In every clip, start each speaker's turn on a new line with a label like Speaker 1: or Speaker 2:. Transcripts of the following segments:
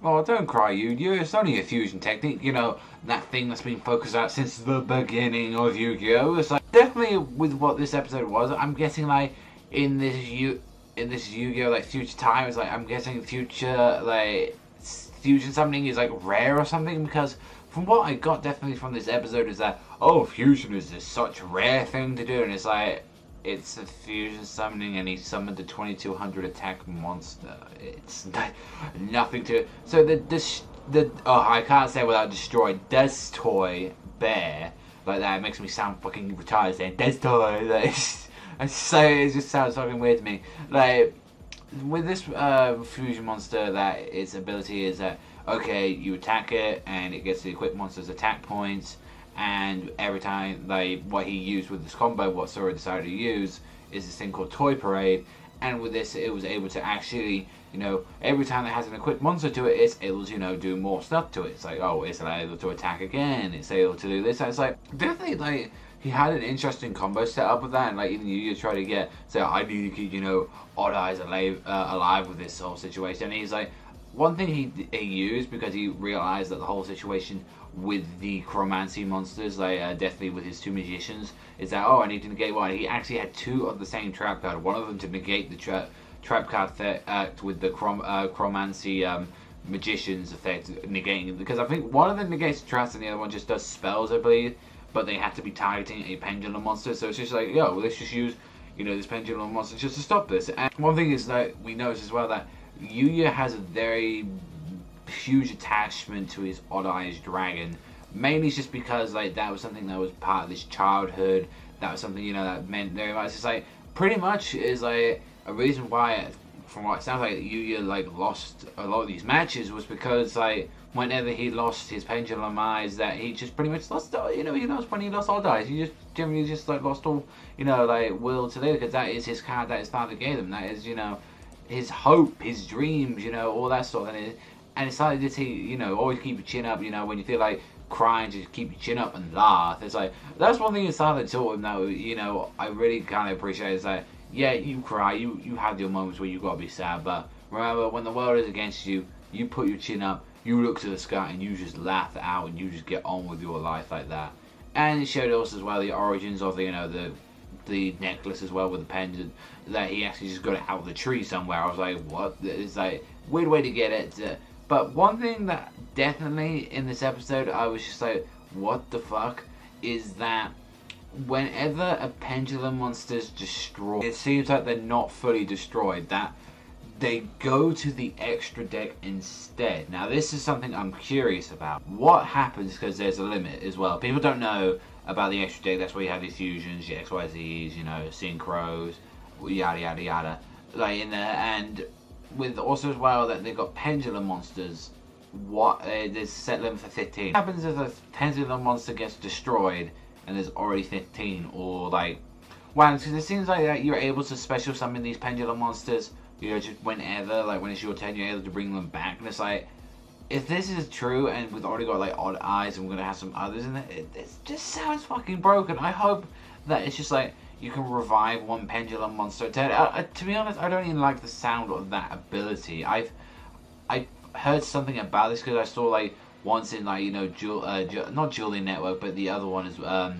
Speaker 1: Oh, don't cry, Yuya. It's only a fusion technique. You know, that thing that's been focused out since the beginning of Yu-Gi-Oh! It's like, definitely with what this episode was, I'm guessing, like, in this Yu-Gi-Oh! Like, future time, it's like, I'm guessing future, like, fusion summoning is, like, rare or something, because from what I got definitely from this episode is that, oh, fusion is this such rare thing to do, and it's like, it's a fusion summoning, and he summoned a 2200 attack monster. It's nothing to. So I can't say without destroyed Destoy Bear like that. It makes me sound fucking retarded saying Destoy. Like, it just sounds fucking weird to me. Like with this fusion monster, that its ability is that okay, you attack it and it gets the equipped monster's attack points. And every time, like, what he used with this combo, what Sora decided to use, is this thing called Toy Parade. And with this, it was able to actually, you know, every time it has an equipped monster to it, it's able to, you know, do more stuff to it. It's like, oh, it's able to attack again, it's able to do this. And it's like, definitely, like, he had an interesting combo set up with that. And, like, even you try to get, say, I need to keep, you know, Odd Eyes alive with this whole situation. And he's like, one thing he used, because he realized that the whole situation with the chromancy monsters, like definitely with his two magicians, is that, oh, I need to negate one. He actually had two of the same trap card. One of them to negate the trap card effect with the chromancy magicians effect negating, because I think one of them negates the traps and the other one just does spells, I believe, but they have to be targeting a pendulum monster. So it's just like, yo, let's just use, you know, this pendulum monster just to stop this. And one thing is that we notice as well that Yuya has a very huge attachment to his Odd Eyes dragon, mainly just because like that was something that was part of his childhood. That was something, you know, that meant very much. It's like pretty much is like a reason why, from what it sounds like, Yuya like lost a lot of these matches was because like whenever he lost his pendulum eyes, that he just pretty much lost. You know, he lost when he lost Odd Eyes. He just generally just like lost all, you know, like will to live, because that is his card that his father gave him. That is, you know, his hope, his dreams, you know, all that sort of thing. And it's like this, you know, always keep your chin up, you know, when you feel like crying, just keep your chin up and laugh. It's like, that's one thing his father taught him that, you know, I really kind of appreciate. Is like, yeah, you cry, you have your moments where you got to be sad, but remember, when the world is against you, you put your chin up, you look to the sky, and you just laugh it out, and you just get on with your life like that. And it showed us as well the origins of the, you know, the necklace as well with the pendant, that he actually just got it out of the tree somewhere. I was like, what? It's like weird way to get it. But one thing that definitely in this episode I was just like, what the fuck, is that whenever a pendulum monster's destroyed, it seems like they're not fully destroyed, that they go to the extra deck instead. Now this is something I'm curious about. What happens, because there's a limit as well. People don't know about the extra deck. That's where you have these fusions, your XYZs, you know, synchros, yada yada yada, like in there. And with also as well that they've got pendulum monsters. What there's set limit for 15. What happens if a pendulum monster gets destroyed and there's already 15, or like, wow, because it seems like that you're able to special summon these pendulum monsters, you know, just whenever, like when it's your turn, you're able to bring them back. And it's like, if this is true and we've already got like Odd Eyes and we're gonna have some others in it just sounds fucking broken. I hope that it's just like you can revive one pendulum monster. To be honest, I don't even like the sound of that ability. I heard something about this because I saw like once in like, you know, not Julian Network, but the other one is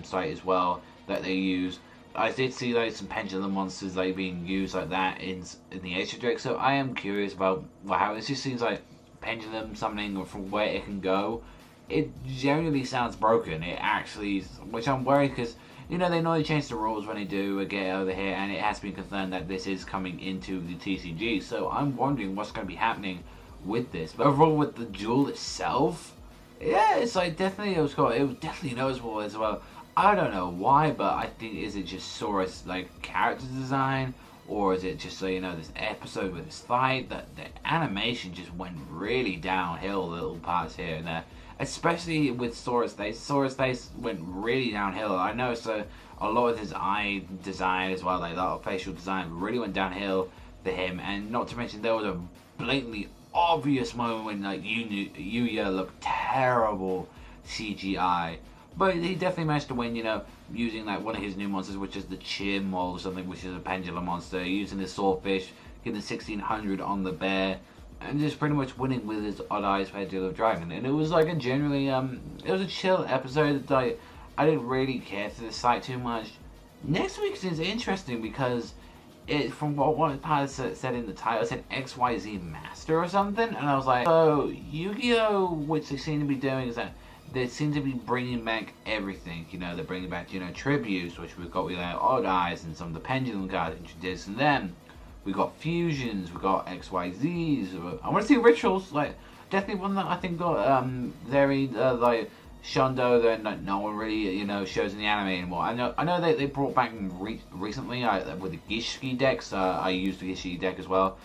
Speaker 1: site as well that they use. I did see like some pendulum monsters like being used like that in the Asia Drake. So I am curious about how it just seems like pendulum summoning, or from where it can go. It generally sounds broken. It actually, which I'm worried because, you know, they normally change the rules when they do get over here, and it has been confirmed that this is coming into the TCG. So I'm wondering what's going to be happening with this. But overall, with the duel itself, yeah, it's like definitely, it was cool. It was definitely noticeable as well. I don't know why, but I think, is it just Sora's like character design, or is it just, so, you know, this episode with this fight, that the animation just went really downhill little parts here and there, especially with Sora's face. Sora's face went really downhill. I noticed a lot of his eye design as well, like that facial design really went downhill for him. And not to mention, there was a blatantly obvious moment when like Yuya looked terrible CGI. But he definitely managed to win, you know, using like one of his new monsters, which is the Chim or something, which is a pendulum monster, using the swordfish, getting the 1600 on the bear, and just pretty much winning with his odd eyes Pedro of Dragon. And it was like a generally it was a chill episode that I didn't really care for this site too much. Next week's is interesting because it, from what one part said in the title, it said XYZ Master or something, and I was like, so Yu-Gi-Oh! Which they seem to be doing is that they seem to be bringing back everything. You know, they're bringing back, you know, tributes, which we've got with like odd eyes and some of the pendulum cards introduced in them. We got fusions, we got XYZs. I want to see rituals, like definitely one that I think got very like Shondo that no one really, you know, shows in the anime anymore. I know they brought back recently with the Gishiki decks. I used the Gishiki deck as well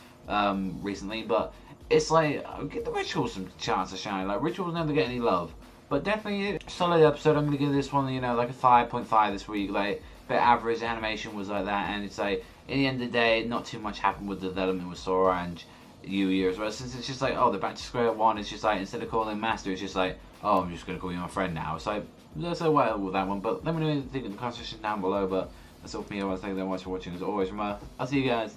Speaker 1: recently, but it's like give the rituals some chance to shine. Like rituals never get any love, but definitely a solid episode. I'm gonna give this one, you know, like a 5.5 this week. Like bit average animation was like that, and it's like in the end of the day, not too much happened with the development with Sora and Yuya as well. Since it's just like, oh, they're back to square one. It's just like instead of calling him Master, it's just like, oh, I'm just gonna call you my friend now. It's like that's so well with that one. But let me know what you think in the comment section down below. But that's all for me. I want to thank you very much for watching. As always, remember, I'll see you guys